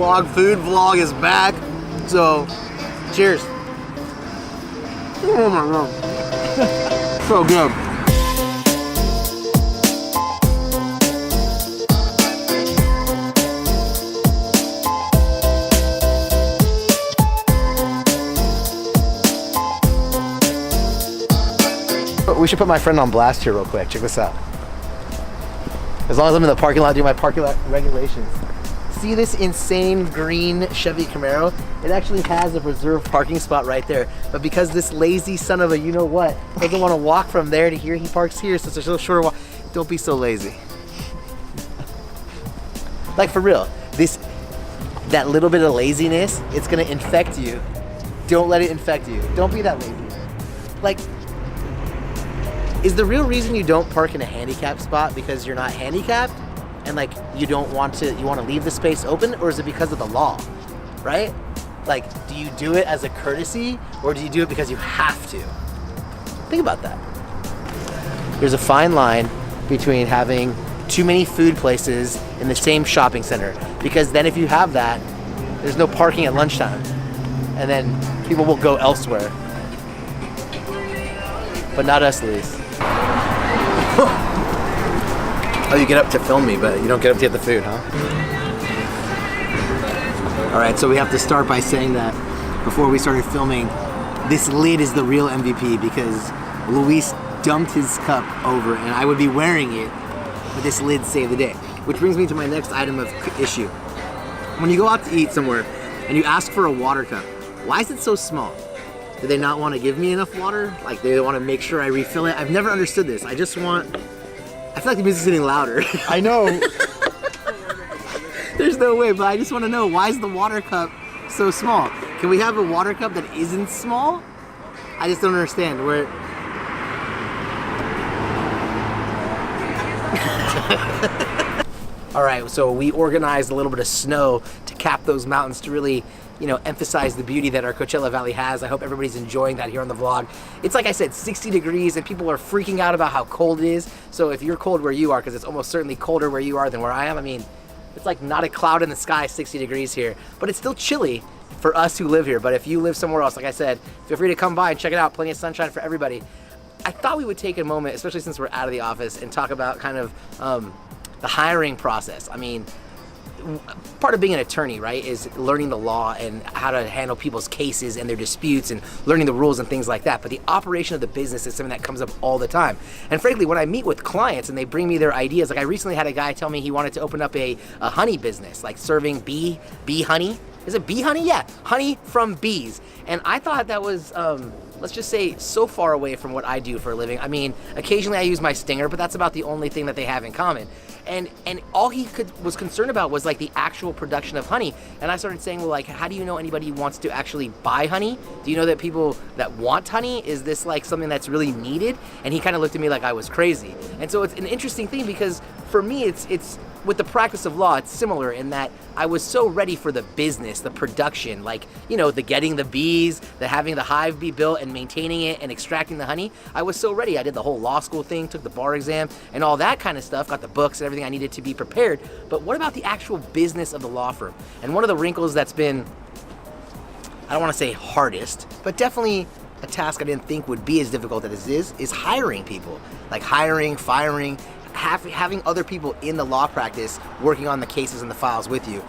vlog, food vlog is back. So, cheers. Oh my god. So good. We should put my friend on blast here real quick. Check this out. As long as I'm in the parking lot doing my parking lot regulations. See this insane green Chevy Camaro? It actually has a reserved parking spot right there. But because this lazy son of a you-know-what doesn't want to walk from there to here, he parks here, so it's a little shorter walk. Don't be so lazy. Like for real, that little bit of laziness, it's gonna infect you. Don't let it infect you. Don't be that lazy. Like, is the real reason you don't park in a handicapped spot because you're not handicapped and like you want to leave the space open, or is it because of the law, right? Like, do you do it as a courtesy or do you do it because you have to? Think about that. There's a fine line between having too many food places in the same shopping center, because then if you have that, there's no parking at lunchtime and then people will go elsewhere. But not us, Luis. Oh, you get up to film me, but you don't get up to get the food, huh? All right, so we have to start by saying that before we started filming, this lid is the real MVP because Luis dumped his cup over and I would be wearing it, but this lid saved the day. Which brings me to my next item of issue. When you go out to eat somewhere and you ask for a water cup, why is it so small? Do they not want to give me enough water? Like, they want to make sure I refill it? I've never understood this. I feel like the music's getting louder. I know. There's no way, but I just want to know, why is the water cup so small? Can we have a water cup that isn't small? I just don't understand where. All right, so we organized a little bit of snow to cap those mountains to really, emphasize the beauty that our Coachella Valley has. I hope everybody's enjoying that here on the vlog. It's like I said, 60 degrees and people are freaking out about how cold it is. So if you're cold where you are, because it's almost certainly colder where you are than where I am, I mean, it's like not a cloud in the sky, 60 degrees here, but it's still chilly for us who live here. But if you live somewhere else, like I said, feel free to come by and check it out. Plenty of sunshine for everybody. I thought we would take a moment, especially since we're out of the office, and talk about kind of the hiring process. I mean, part of being an attorney, right, is learning the law and how to handle people's cases and their disputes and learning the rules and things like that. But the operation of the business is something that comes up all the time. And frankly, when I meet with clients and they bring me their ideas, like I recently had a guy tell me he wanted to open up a honey business, like serving bee honey. Is it bee honey? Yeah, honey from bees. And I thought that was, let's just say, so far away from what I do for a living. I mean, occasionally I use my stinger, but that's about the only thing that they have in common. And all he was concerned about was like the actual production of honey. And I started saying, well, like, how do you know anybody wants to actually buy honey? Do you know that people that want honey, is this like something that's really needed? And he kind of looked at me like I was crazy. And so it's an interesting thing because for me, it's with the practice of law, it's similar in that I was so ready for the business, the production, like, the getting the bees, the having the hive be built and maintaining it and extracting the honey. I was so ready. I did the whole law school thing, took the bar exam and all that kind of stuff, got the books and everything I needed to be prepared. But what about the actual business of the law firm? And one of the wrinkles that's been, I don't want to say hardest, but definitely a task I didn't think would be as difficult as it is hiring people. Like hiring, firing, having other people in the law practice working on the cases and the files with you.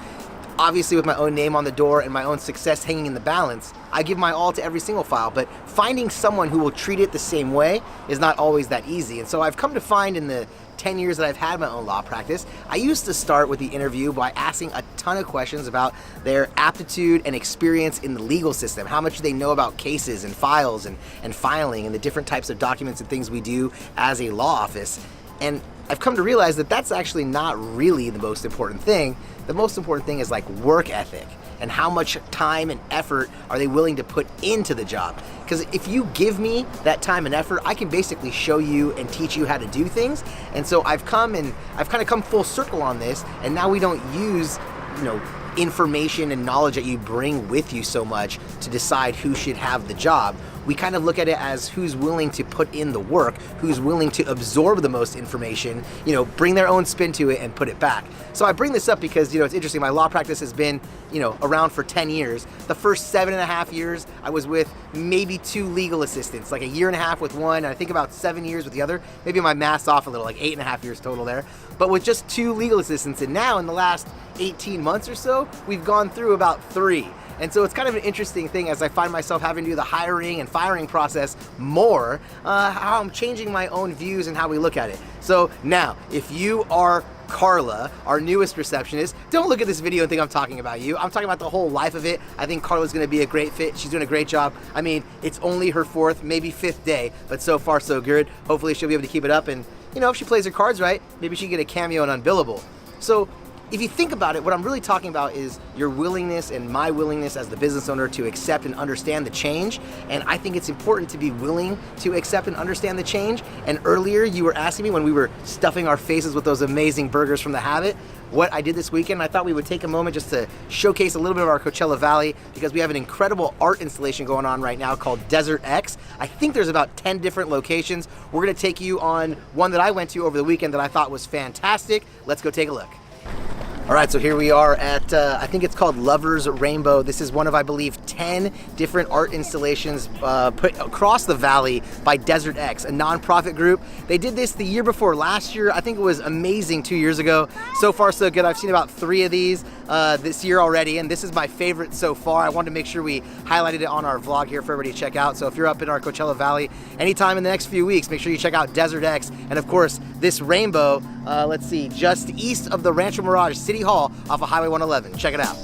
Obviously, with my own name on the door and my own success hanging in the balance, I give my all to every single file, but finding someone who will treat it the same way is not always that easy. And so I've come to find in the 10 years that I've had my own law practice, I used to start with the interview by asking a ton of questions about their aptitude and experience in the legal system. How much do they know about cases and files and filing and the different types of documents and things we do as a law office. And I've come to realize that that's actually not really the most important thing. The most important thing is like work ethic and how much time and effort are they willing to put into the job. Because if you give me that time and effort, I can basically show you and teach you how to do things. And so I've kind of come full circle on this, and now we don't use, information and knowledge that you bring with you so much to decide who should have the job. we kind of look at it as who's willing to put in the work, who's willing to absorb the most information, bring their own spin to it and put it back. So I bring this up because, it's interesting. My law practice has been, around for 10 years. The first 7.5 years, I was with maybe 2 legal assistants, like a year and a half with one, and I think about 7 years with the other. Maybe my math's off a little, like 8.5 years total there. But with just 2 legal assistants, and now in the last 18 months or so, we've gone through about 3. And so it's kind of an interesting thing as I find myself having to do the hiring and firing process more, how I'm changing my own views and how we look at it. So now, if you are Karla, our newest receptionist, don't look at this video and think I'm talking about you. I'm talking about the whole life of it. I think Karla's gonna be a great fit. She's doing a great job. I mean, it's only her 4th, maybe 5th day, but so far so good. Hopefully she'll be able to keep it up, and if she plays her cards right, maybe she can get a cameo in Unbillable. So if you think about it, what I'm really talking about is your willingness and my willingness as the business owner to accept and understand the change. And I think it's important to be willing to accept and understand the change. And earlier you were asking me when we were stuffing our faces with those amazing burgers from The Habit, what I did this weekend. I thought we would take a moment just to showcase a little bit of our Coachella Valley, because we have an incredible art installation going on right now called Desert X. I think there's about 10 different locations. We're gonna take you on one that I went to over the weekend that I thought was fantastic. Let's go take a look. All right, so here we are at, I think it's called Lover's Rainbow. This is one of, I believe, 10 different art installations put across the valley by Desert X, a nonprofit group. They did this the year before last year. I think it was amazing 2 years ago. So far, so good. I've seen about 3 of these this year already, and this is my favorite so far. I wanted to make sure we highlighted it on our vlog here for everybody to check out. So if you're up in our Coachella Valley anytime in the next few weeks, make sure you check out Desert X. And of course, this rainbow, let's see, just east of the Rancho Mirage City Hall off of Highway 111. Check it out.